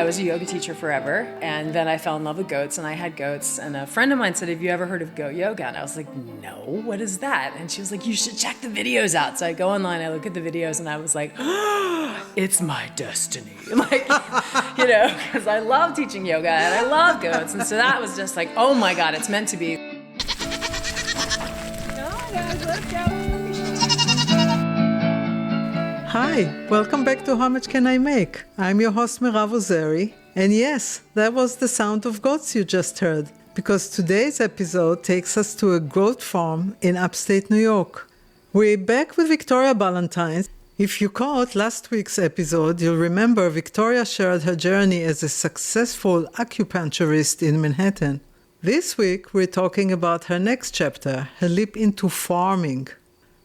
I was a yoga teacher forever, and then I fell in love with goats, and I had goats, and a friend of mine said, have you ever heard of goat yoga? And I was like, no, what is that? And she was like, you should check the videos out. So I go online, I look at the videos, and I was like, oh, it's my destiny. Like, you know, because I love teaching yoga, and I love goats, and so that was just like, oh my God, it's meant to be. Hi, welcome back to How Much Can I Make? I'm your host Mirav Ozeri, and yes, that was the sound of goats you just heard, because today's episode takes us to a goat farm in upstate New York. We're back with Victoria Balentine. If you caught last week's episode, you'll remember Victoria shared her journey as a successful acupuncturist in Manhattan. This week, we're talking about her next chapter, her leap into farming.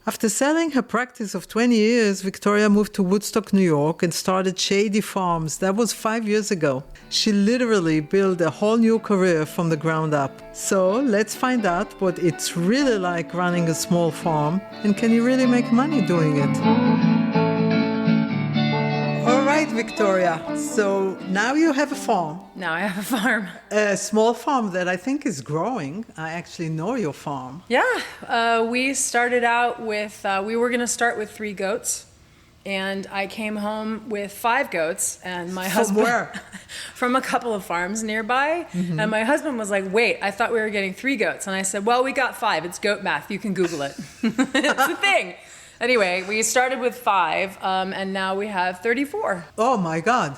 After selling her practice of 20 years, Victoria moved to Woodstock, New York and started Shady Farms. That was 5 years ago. She literally built a whole new career from the ground up. So let's find out what it's really like running a small farm, and can you really make money doing it? All right, Victoria. So now you have a farm. Now I have a farm. A small farm that I think is growing. I actually know your farm. Yeah, we started out with, we were going to start with 3 goats. And I came home with 5 goats, and my husband... From where? From a couple of farms nearby. Mm-hmm. And my husband was like, wait, I thought we were getting 3 goats. And I said, well, we got 5. It's goat math. You can Google it. It's the thing. Anyway, we started with 5, and now we have 34. Oh, my God.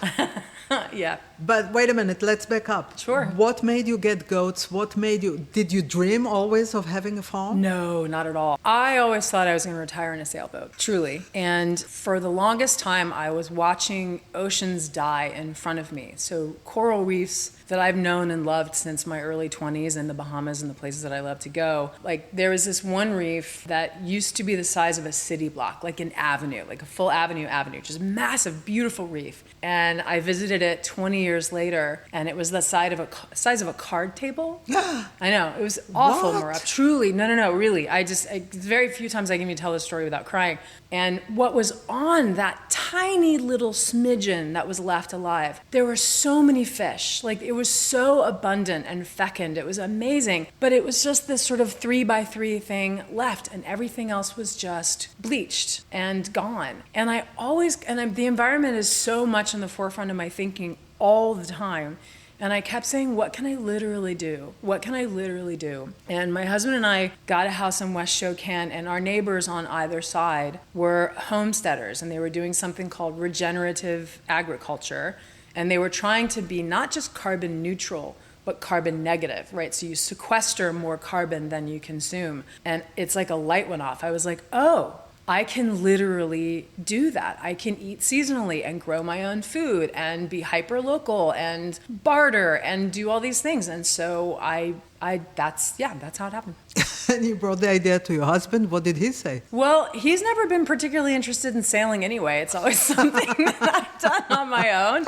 Yeah. But wait a minute, let's back up. Sure. What made you get goats? Did you dream always of having a farm? No, not at all. I always thought I was going to retire in a sailboat, truly. And for the longest time, I was watching oceans die in front of me. So coral reefs that I've known and loved since my early 20s in the Bahamas and the places that I love to go. Like, there was this one reef that used to be the size of a city block, like an avenue, like a full avenue, just massive, beautiful reef. And I visited it 20 years later, and it was the size of a card table. I know, it was awful, Mirav. Truly, no, really. Very few times I can even tell this story without crying. And what was on that tiny little smidgen that was left alive, there were so many fish. Like, it was so abundant and fecund. It was amazing. But it was just this sort of 3x3 thing left, and everything else was just bleached and gone. And the environment is so much in the forefront of my thinking all the time. And I kept saying, what can I literally do? What can I literally do? And my husband and I got a house in West Shokan, and our neighbors on either side were homesteaders, and they were doing something called regenerative agriculture. And they were trying to be not just carbon neutral, but carbon negative, right? So you sequester more carbon than you consume. And it's like a light went off. I was like, oh, I can literally do that. I can eat seasonally and grow my own food and be hyper local and barter and do all these things. And so that's how it happened. And you brought the idea to your husband. What did he say? Well, he's never been particularly interested in sailing anyway. It's always something that I've done on my own.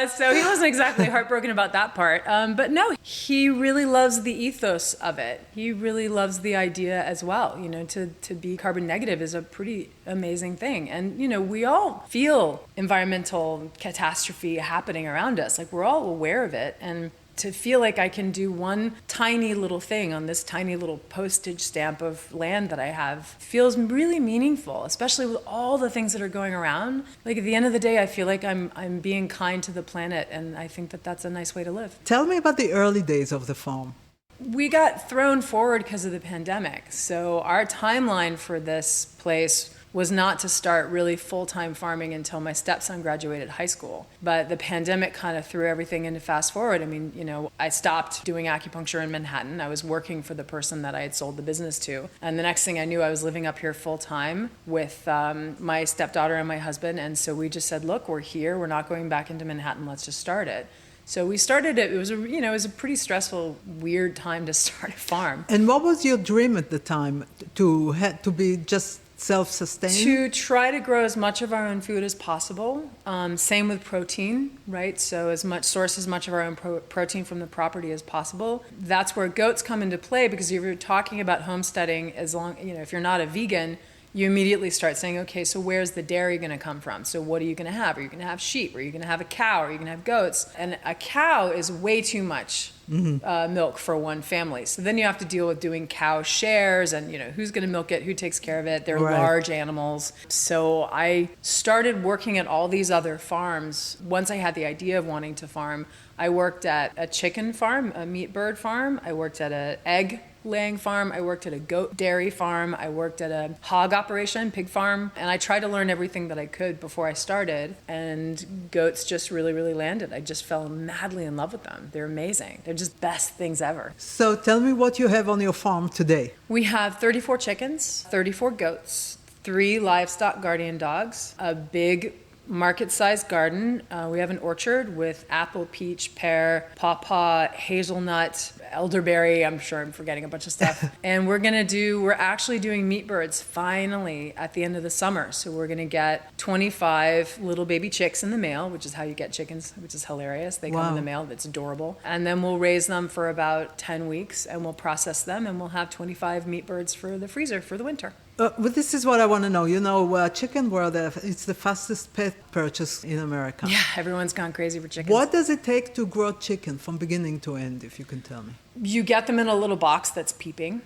So he wasn't exactly heartbroken about that part. But no, he really loves the ethos of it. He really loves the idea as well. You know, to be carbon negative is a pretty amazing thing. And, you know, we all feel environmental catastrophe happening around us. Like, we're all aware of it. And to feel like I can do one tiny little thing on this tiny little postage stamp of land that I have feels really meaningful, especially with all the things that are going around. Like, at the end of the day, I feel like I'm being kind to the planet, and I think that that's a nice way to live. Tell me about the early days of the farm. We got thrown forward because of the pandemic. So our timeline for this place was not to start really full-time farming until my stepson graduated high school. But the pandemic kind of threw everything into fast forward. I mean, you know, I stopped doing acupuncture in Manhattan. I was working for the person that I had sold the business to. And the next thing I knew, I was living up here full-time with my stepdaughter and my husband. And so we just said, look, we're here. We're not going back into Manhattan. Let's just start it. So we started it. It was a pretty stressful, weird time to start a farm. And what was your dream at the time? To be just self-sustained? To try to grow as much of our own food as possible. Same with protein, right? So source as much of our own protein from the property as possible. That's where goats come into play, because if you're talking about homesteading, if you're not a vegan, you immediately start saying, okay, so where's the dairy going to come from? So what are you going to have? Are you going to have sheep? Are you going to have a cow? Are you going to have goats? And a cow is way too much milk for one family. So then you have to deal with doing cow shares and, who's going to milk it, who takes care of it. They're large animals. So I started working at all these other farms. Once I had the idea of wanting to farm, I worked at a chicken farm, a meat bird farm. I worked at an egg laying farm. I worked at a goat dairy farm. I worked at a hog operation, pig farm. And I tried to learn everything that I could before I started. And goats just really, really landed. I just fell madly in love with them. They're amazing. They're just best things ever. So tell me what you have on your farm today. We have 34 chickens, 34 goats, 3 livestock guardian dogs, a big market-sized garden. We have an orchard with apple, peach, pear, pawpaw, hazelnut, elderberry. I'm sure I'm forgetting a bunch of stuff. And we're actually doing meat birds finally at the end of the summer. So we're going to get 25 little baby chicks in the mail, which is how you get chickens, which is hilarious. They come in the mail. That's adorable. And then we'll raise them for about 10 weeks and we'll process them and we'll have 25 meat birds for the freezer for the winter. But this is what I want to know. Chicken world, it's the fastest pet purchase in America. Yeah, everyone's gone crazy for chickens. What does it take to grow chicken from beginning to end, if you can tell me? You get them in a little box that's peeping.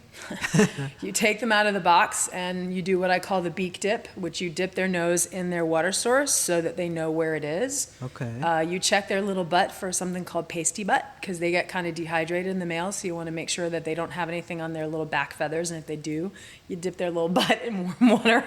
You take them out of the box and you do what I call the beak dip, which you dip their nose in their water source so that they know where it is. Okay. You check their little butt for something called pasty butt because they get kind of dehydrated in the male, so you want to make sure that they don't have anything on their little back feathers, and if they do, you dip their little butt in warm water.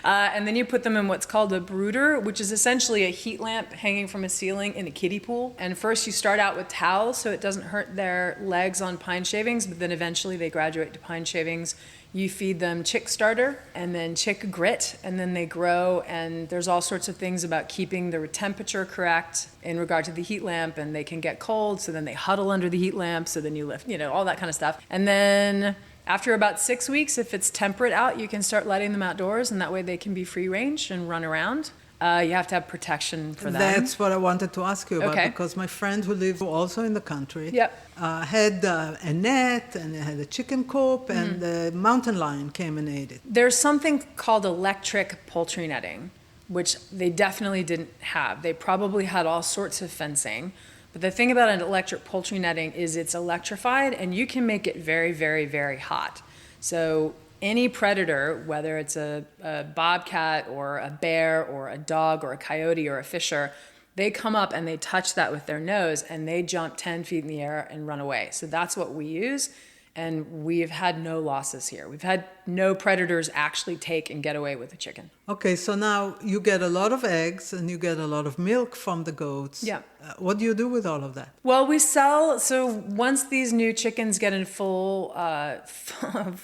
And then you put them in what's called a brooder, which is essentially a heat lamp hanging from a ceiling in a kiddie pool. And first you start out with towels so it doesn't hurt their legs on pine shavings, but then eventually they graduate to pine shavings. You feed them chick starter and then chick grit, and then they grow, and there's all sorts of things about keeping the temperature correct in regard to the heat lamp, and they can get cold, so then they huddle under the heat lamp, so then you lift, all that kind of stuff. And then after about 6 weeks, if it's temperate out, you can start letting them outdoors, and that way they can be free range and run around. You have to have protection for them. That's what I wanted to ask you about, because my friend who lives also in the country had a net and had a chicken coop, and the mountain lion came and ate it. There's something called electric poultry netting, which they definitely didn't have. They probably had all sorts of fencing. But the thing about an electric poultry netting is it's electrified, and you can make it very, very, very hot. So any predator, whether it's a bobcat or a bear or a dog or a coyote or a fisher, they come up and they touch that with their nose and they jump 10 feet in the air and run away. So that's what we use. And we've had no losses here. We've had no predators actually take and get away with the chicken. Okay, so now you get a lot of eggs and you get a lot of milk from the goats. Yeah. What do you do with all of that? Well, we sell, so once these new chickens get in full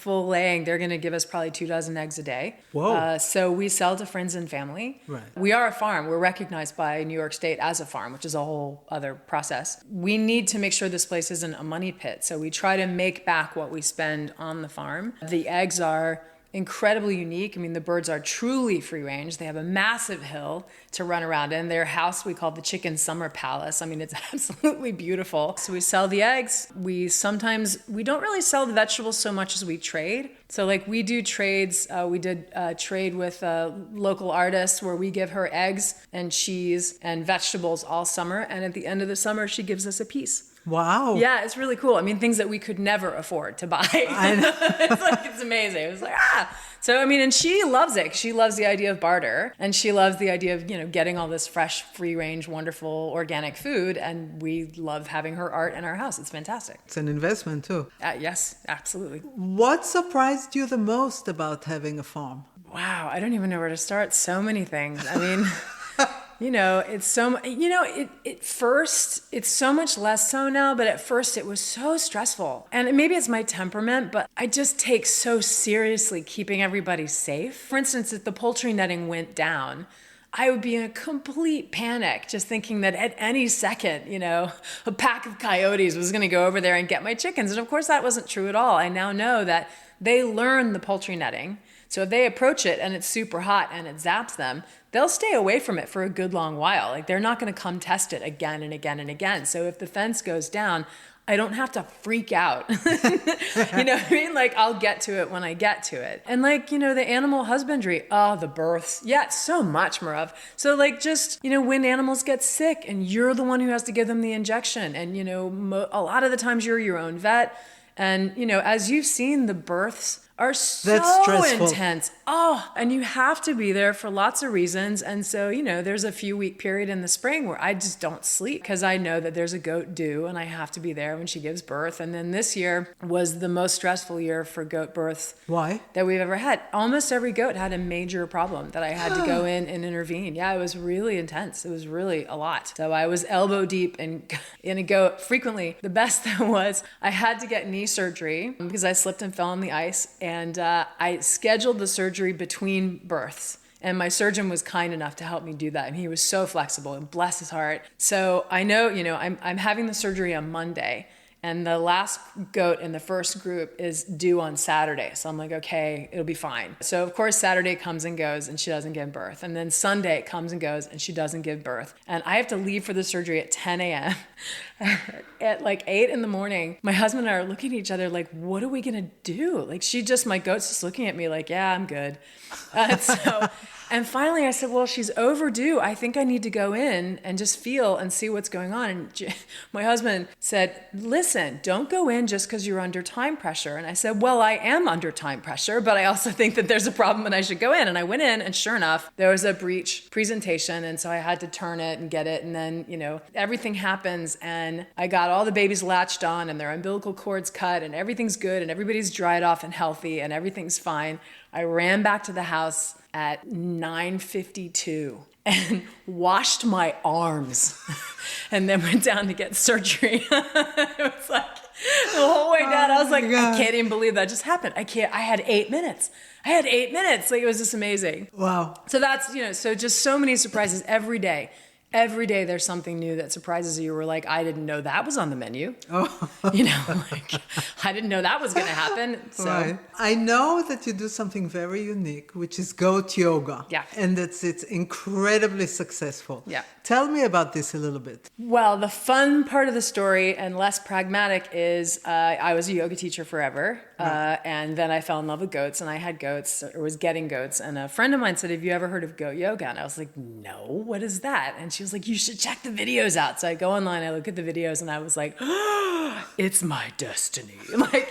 laying, they're going to give us probably 24 eggs a day. Whoa. So we sell to friends and family. Right. We are a farm. We're recognized by New York State as a farm, which is a whole other process. We need to make sure this place isn't a money pit. So we try to make back what we spend on the farm. The eggs are incredibly unique. I mean, the birds are truly free range. They have a massive hill to run around in. Their house we call the Chicken Summer Palace. I mean, it's absolutely beautiful. So we sell the eggs. We don't really sell the vegetables so much as we trade. So like we do trades. We did trade with a local artist where we give her eggs and cheese and vegetables all summer. And at the end of the summer, she gives us a piece. Wow. Yeah, it's really cool. I mean, things that we could never afford to buy. I know. It's amazing. It was like, So, I mean, and she loves it. She loves the idea of barter, and she loves the idea of, getting all this fresh, free-range, wonderful, organic food, and we love having her art in our house. It's fantastic. It's an investment, too. Yes, absolutely. What surprised you the most about having a farm? Wow, I don't even know where to start. So many things. I mean... it's so, at first, it's so much less so now, but at first it was so stressful. And maybe it's my temperament, but I just take so seriously keeping everybody safe. For instance, if the poultry netting went down, I would be in a complete panic, just thinking that at any second, a pack of coyotes was going to go over there and get my chickens. And of course, that wasn't true at all. I now know that they learn the poultry netting. So if they approach it and it's super hot and it zaps them, they'll stay away from it for a good long while. Like they're not going to come test it again and again and again. So if the fence goes down, I don't have to freak out. You know what I mean? Like, I'll get to it when I get to it. And like, you know, the animal husbandry, the births. Yeah, so much, Mirav. So like, just, you know, when animals get sick and you're the one who has to give them the injection, and, you know, a lot of the times you're your own vet. And, you know, as you've seen, the births are so intense. And you have to be there for lots of reasons. And so, you know, there's a few week period in the spring where I just don't sleep because I know that there's a goat due and I have to be there when she gives birth. And then this year was the most stressful year for goat births. Why? That we've ever had. Almost every goat had a major problem that I had to go in and intervene. Yeah, it was really intense. It was really a lot. So I was elbow deep in a goat frequently. The best thing was I had to get knee surgery because I slipped and fell on the ice. And I scheduled the surgery between births. And my surgeon was kind enough to help me do that. And he was so flexible, and bless his heart. So I know, you know, I'm having the surgery on Monday. And the last goat in the first group is due on Saturday. So I'm like, okay, it'll be fine. So of course, Saturday comes and goes and she doesn't give birth. And then Sunday it comes and goes and she doesn't give birth. And I have to leave for the surgery at 10 a.m. At like 8 in the morning, my husband and I are looking at each other like, what are we going to do? Like, my goat's just looking at me like, yeah, I'm good. And finally I said, well, she's overdue. I think I need to go in and just feel and see what's going on. And my husband said, listen, don't go in just because you're under time pressure. And I said, well, I am under time pressure, but I also think that there's a problem and I should go in. And I went in, and sure enough, there was a breech presentation. And so I had to turn it and get it. And then, you know, everything happens, and I got all the babies latched on and their umbilical cords cut, and everything's good, and everybody's dried off and healthy, and everything's fine. I ran back to the house at 9:52 and washed my arms and then went down to get surgery. It was like the whole way down. I was like, I can't even believe that just happened. I had 8 minutes. Like, it was just amazing. Wow. So that's, you know, so just so many surprises every day. Every day there's something new that surprises you. We're like, I didn't know that was on the menu. You know, like, I didn't know that was going to happen. So right. I know that you do something very unique, which is goat yoga. Yeah. And it's incredibly successful. Yeah. Tell me about this a little bit. Well, the fun part of the story and less pragmatic is I was a yoga teacher forever. Right. And then I fell in love with goats, and I had goats, or was getting goats. And a friend of mine said, have you ever heard of goat yoga? And I was like, no, what is that? And she was like, you should check the videos out. So I go online, I look at the videos, and I was like, it's my destiny. Like,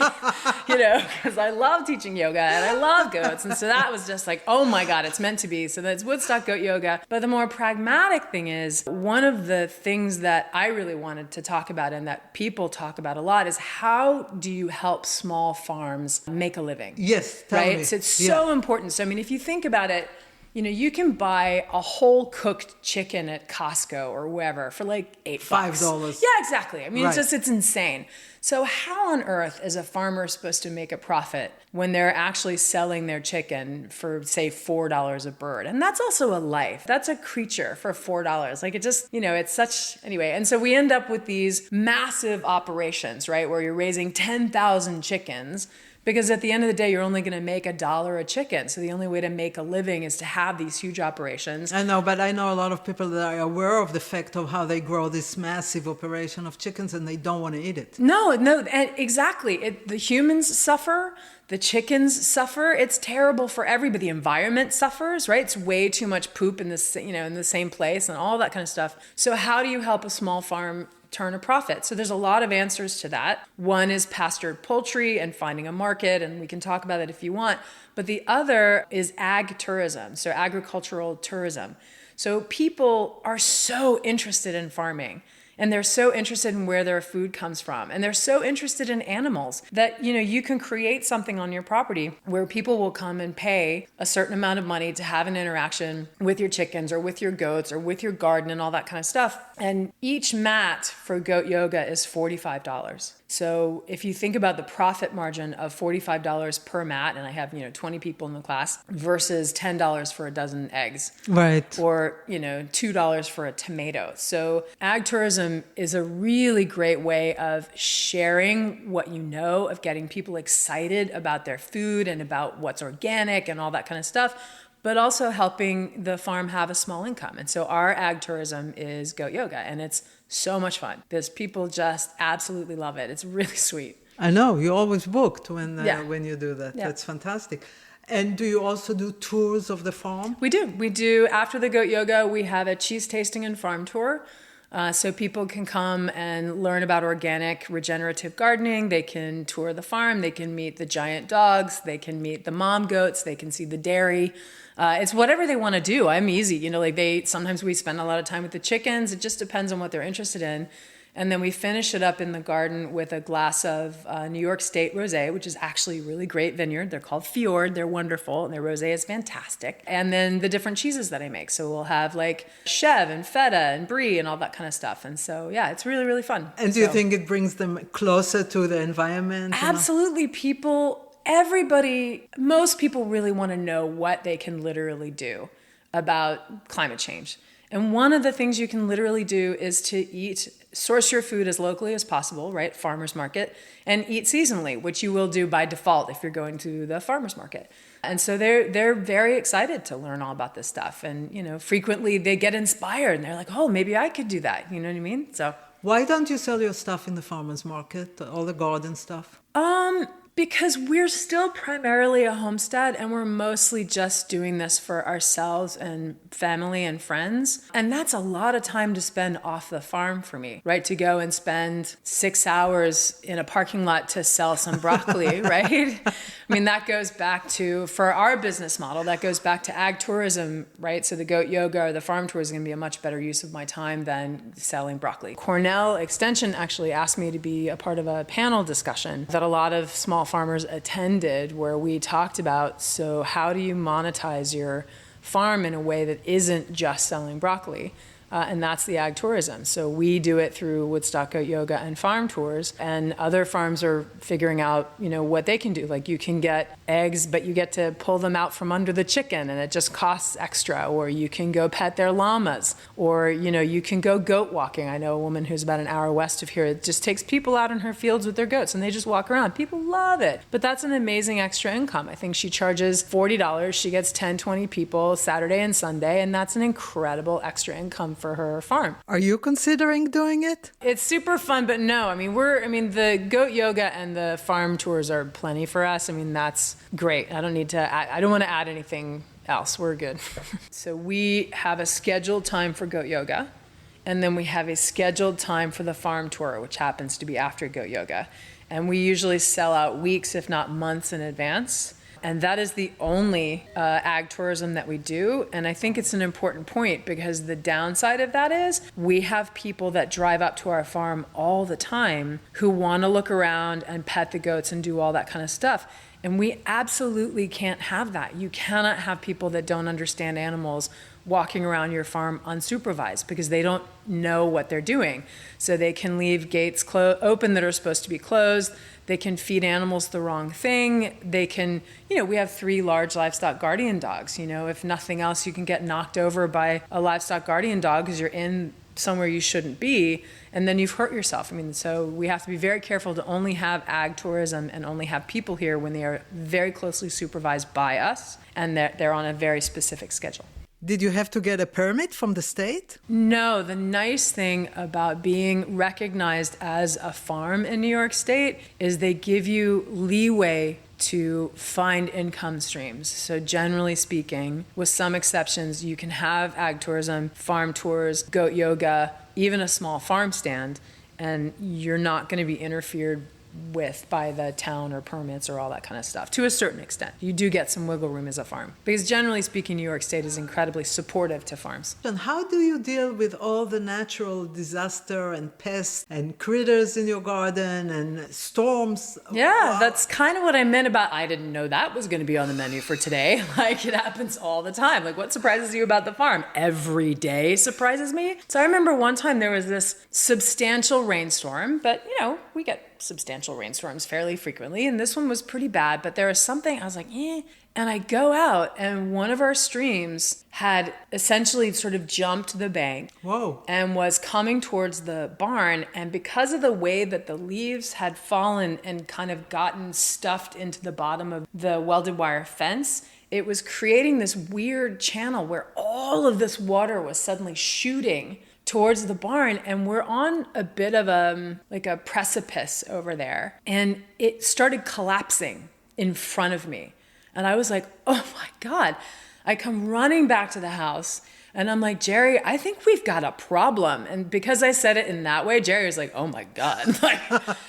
you know, because I love teaching yoga and I love goats. And so that was just like, oh my God, it's meant to be. So that's Woodstock Goat Yoga. But the more pragmatic thing is, one of the things that I really wanted to talk about and that people talk about a lot is, how do you help small farms make a living? Yes, tell me. So it's so important. So, I mean, if you think about it, you know, you can buy a whole cooked chicken at Costco or wherever for like $8. $5. Yeah, exactly. I mean, right. it's insane. So how on earth is a farmer supposed to make a profit when they're actually selling their chicken for, say, $4 a bird? And that's also a life. That's a creature for $4. Like, it just, you know, it's such, anyway. And so we end up with these massive operations, right, where you're raising 10,000 chickens. Because at the end of the day, you're only going to make $1 a chicken. So the only way to make a living is to have these huge operations. I know, but I know a lot of people that are aware of the fact of how they grow this massive operation of chickens, and they don't want to eat it. No, exactly. The humans suffer. The chickens suffer. It's terrible for everybody. The environment suffers, right? It's way too much poop in this, you know, in the same place and all that kind of stuff. So how do you help a small farm turn a profit? So there's a lot of answers to that. One is pastured poultry and finding a market, and we can talk about it if you want. But the other is agritourism, so agricultural tourism. So people are so interested in farming, and they're so interested in where their food comes from, and they're so interested in animals that, you know, you can create something on your property where people will come and pay a certain amount of money to have an interaction with your chickens or with your goats or with your garden and all that kind of stuff. And each mat for goat yoga is $45. So if you think about the profit margin of $45 per mat, and I have, 20 people in the class, versus $10 for a dozen eggs. Right. Or, $2 for a tomato. So ag tourism is a really great way of sharing what you know, of getting people excited about their food and about what's organic and all that kind of stuff. but also helping the farm have a small income. And so our ag tourism is goat yoga, and it's so much fun. There's people just absolutely love it. It's really sweet. I know, you're always booked when you do that. Yeah. That's fantastic. And do you also do tours of the farm? We do. We do. After the goat yoga, we have a cheese tasting and farm tour. So people can come and learn about organic regenerative gardening. They can tour the farm. They can meet the giant dogs. They can meet the mom goats. They can see the dairy. It's whatever they want to do. I'm easy. Sometimes we spend a lot of time with the chickens. It just depends on what they're interested in. And then we finish it up in the garden with a glass of New York State rosé, which is actually a really great vineyard. They're called Fjord. They're wonderful, and their rosé is fantastic. And then the different cheeses that I make. So we'll have like Chev and Feta and Brie and all that kind of stuff. And so, yeah, it's really, really fun. And do you think it brings them closer to the environment? Absolutely. Most people really want to know what they can literally do about climate change. And one of the things you can literally do is to source your food as locally as possible, right? Farmer's market, and eat seasonally, which you will do by default if you're going to the farmer's market. And so they're very excited to learn all about this stuff. And, frequently they get inspired and they're like, oh, maybe I could do that. You know what I mean? So why don't you sell your stuff in the farmer's market, all the garden stuff? Because we're still primarily a homestead and we're mostly just doing this for ourselves and family and friends. And that's a lot of time to spend off the farm for me, right? To go and spend 6 hours in a parking lot to sell some broccoli, right? I mean, that goes back to, for our business model, that goes back to ag tourism, right? So the goat yoga or the farm tour is going to be a much better use of my time than selling broccoli. Cornell Extension actually asked me to be a part of a panel discussion that a lot of small farmers attended, where we talked about, so how do you monetize your farm in a way that isn't just selling broccoli? And that's the ag tourism. So we do it through Woodstock Goat Yoga and farm tours, and other farms are figuring out, what they can do. Like you can get eggs, but you get to pull them out from under the chicken and it just costs extra, or you can go pet their llamas, or, you can go goat walking. I know a woman who's about an hour west of here. It just takes people out in her fields with their goats and they just walk around. People love it. But that's an amazing extra income. I think she charges $40. She gets 10, 20 people Saturday and Sunday, and that's an incredible extra income for her farm. Are you considering doing it? It's super fun, but no, the goat yoga and the farm tours are plenty for us. That's great. I don't want to add anything else. We're good. So we have a scheduled time for goat yoga, and then we have a scheduled time for the farm tour, which happens to be after goat yoga. And we usually sell out weeks, if not months in advance. And that is the only ag tourism that we do. And I think it's an important point, because the downside of that is we have people that drive up to our farm all the time who want to look around and pet the goats and do all that kind of stuff. And we absolutely can't have that. You cannot have people that don't understand animals walking around your farm unsupervised, because they don't know what they're doing. So they can leave gates open that are supposed to be closed. They can feed animals the wrong thing. They can, we have 3 large livestock guardian dogs. If nothing else, you can get knocked over by a livestock guardian dog because you're in somewhere you shouldn't be, and then you've hurt yourself. So we have to be very careful to only have ag tourism and only have people here when they are very closely supervised by us and they're on a very specific schedule. Did you have to get a permit from the state? No, the nice thing about being recognized as a farm in New York State is they give you leeway to find income streams. So generally speaking, with some exceptions, you can have ag tourism, farm tours, goat yoga, even a small farm stand, and you're not going to be interfered with by the town or permits or all that kind of stuff. To a certain extent, you do get some wiggle room as a farm, because generally speaking, New York State is incredibly supportive to farms. And how do you deal with all the natural disaster and pests and critters in your garden and storms? Yeah, that's kind of what I meant about, I didn't know that was going to be on the menu for today. It happens all the time. What surprises you about the farm? Every day surprises me. So I remember one time there was this substantial rainstorm, but we get substantial rainstorms fairly frequently, and this one was pretty bad, but there was something, I was like, and I go out, and one of our streams had essentially sort of jumped the bank. Whoa. And was coming towards the barn, and because of the way that the leaves had fallen and kind of gotten stuffed into the bottom of the welded wire fence, it was creating this weird channel where all of this water was suddenly shooting towards the barn, and we're on a bit of a precipice over there, and it started collapsing in front of me. And I was like, oh my God. I come running back to the house, and I'm like, Jerry, I think we've got a problem. And because I said it in that way, Jerry was like, oh my God.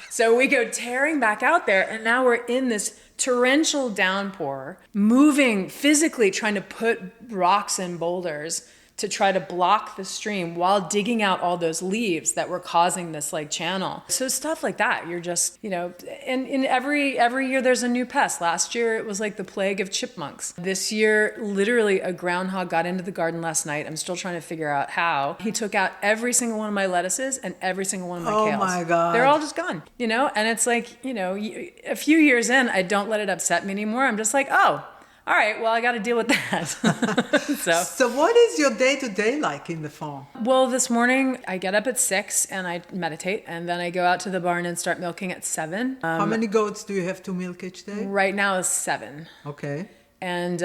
So we go tearing back out there, and now we're in this torrential downpour, moving physically, trying to put rocks and boulders to try to block the stream while digging out all those leaves that were causing this channel. So stuff like that, you're just, and in every year there's a new pest. Last year it was like the plague of chipmunks. This year, literally a groundhog got into the garden last night. I'm still trying to figure out how. He took out every single one of my lettuces and every single one of my kales. Oh my God. They're all just gone, and it's like, a few years in, I don't let it upset me anymore. I'm just like, oh, all right, well, I got to deal with that. So what is your day-to-day like in the farm? Well, this morning I get up at 6 and I meditate, and then I go out to the barn and start milking at 7. How many goats do you have to milk each day? Right now is 7. Okay. And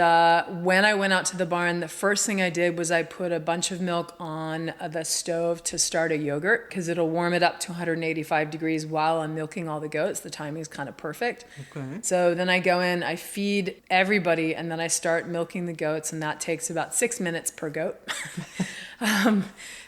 when I went out to the barn, the first thing I did was I put a bunch of milk on the stove to start a yogurt, because it'll warm it up to 185 degrees while I'm milking all the goats. The timing is kind of perfect. Okay. So then I go in, I feed everybody, and then I start milking the goats, and that takes about 6 minutes per goat.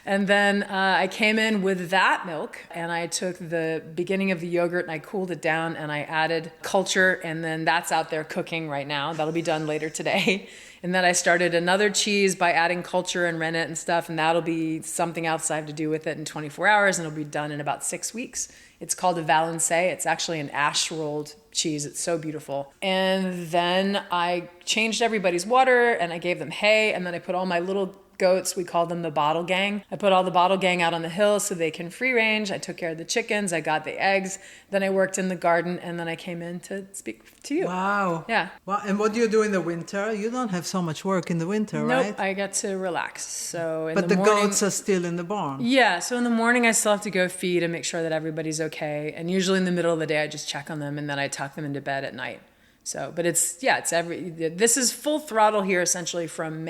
And then I came in with that milk, and I took the beginning of the yogurt and I cooled it down, and I added culture, and then that's out there cooking right now. That'll be done later today. And then I started another cheese by adding culture and rennet and stuff, and that'll be something else I have to do with it in 24 hours, and it'll be done in about 6 weeks. It's called a Valensay. It's actually an ash-rolled cheese. It's so beautiful. And then I changed everybody's water, and I gave them hay, and then I put all my little goats, we call them the bottle gang. I put all the bottle gang out on the hill so they can free range. I took care of the chickens. I got the eggs. Then I worked in the garden, and then I came in to speak to you. Wow. Yeah. Wow. And what do you do in the winter? You don't have so much work in the winter, right? Nope, I get to relax. So in but the morning, goats are still in the barn. Yeah, so in the morning I still have to go feed and make sure that everybody's okay. And usually in the middle of the day I just check on them, and then I tuck them into bed at night. So, but this is full throttle here essentially from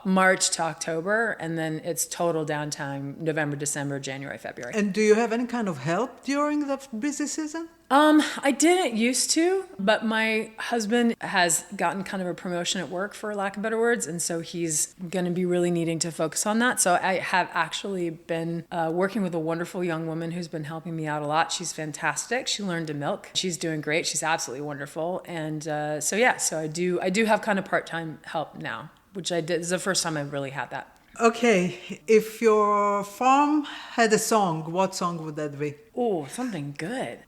March to October, and then it's total downtime November, December, January, February. And do you have any kind of help during the busy season? I didn't used to, but my husband has gotten kind of a promotion at work, for lack of better words, and so he's going to be really needing to focus on that. So I have actually been working with a wonderful young woman who's been helping me out a lot. She's fantastic. She learned to milk. She's doing great. She's absolutely wonderful. And so I do have kind of part-time help now, which I did. This is the first time I've really had that. Okay, if your farm had a song, what song would that be? Oh, something good.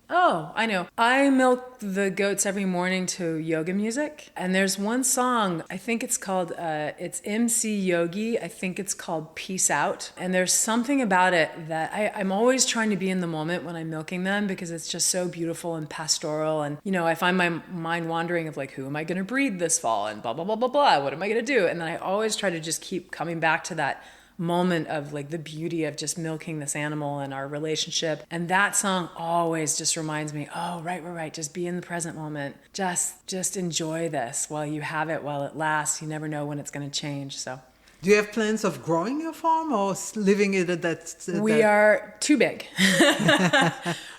Oh, I know. I milk the goats every morning to yoga music. And there's one song, I think it's called, it's MC Yogi. I think it's called Peace Out. And there's something about it that I'm always trying to be in the moment when I'm milking them, because it's just so beautiful and pastoral. And, I find my mind wandering of who am I going to breed this fall? And blah, blah, blah, blah, blah. What am I going to do? And then I always try to just keep coming back to that moment of the beauty of just milking this animal and our relationship. And that song always just reminds me, oh, right. Just be in the present moment. Just enjoy this while you have it, while it lasts. You never know when it's going to change. So. Do you have plans of growing your farm or leaving it at that? We are too big.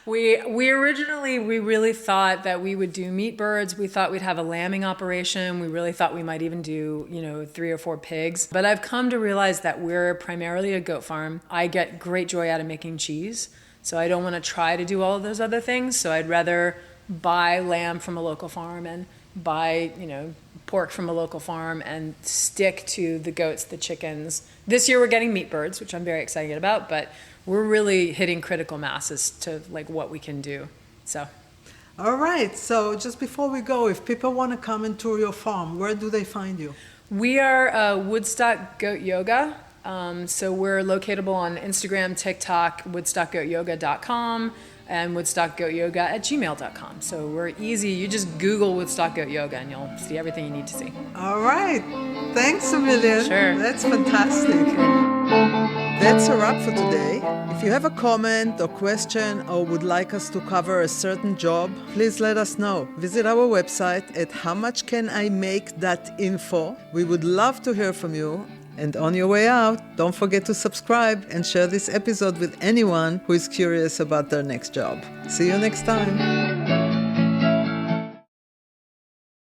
We originally really thought that we would do meat birds. We thought we'd have a lambing operation. We really thought we might even do, 3 or 4 pigs. But I've come to realize that we're primarily a goat farm. I get great joy out of making cheese. So I don't want to try to do all of those other things. So I'd rather buy lamb from a local farm and buy, pork from a local farm and stick to the goats, the chickens. This year we're getting meat birds, which I'm very excited about, but we're really hitting critical mass as to what we can do. So. All right. So just before we go, if people want to come and tour your farm, where do they find you? We are Woodstock Goat Yoga. So we're locatable on Instagram, TikTok, woodstockgoatyoga.com. and woodstockgoatyoga@gmail.com. So we're easy. You just Google Woodstock Goat Yoga and you'll see everything you need to see. All right. Thanks a million. Sure. That's fantastic. That's a wrap for today. If you have a comment or question or would like us to cover a certain job, please let us know. Visit our website at howmuchcanimake.info. We would love to hear from you. And on your way out, don't forget to subscribe and share this episode with anyone who is curious about their next job. See you next time.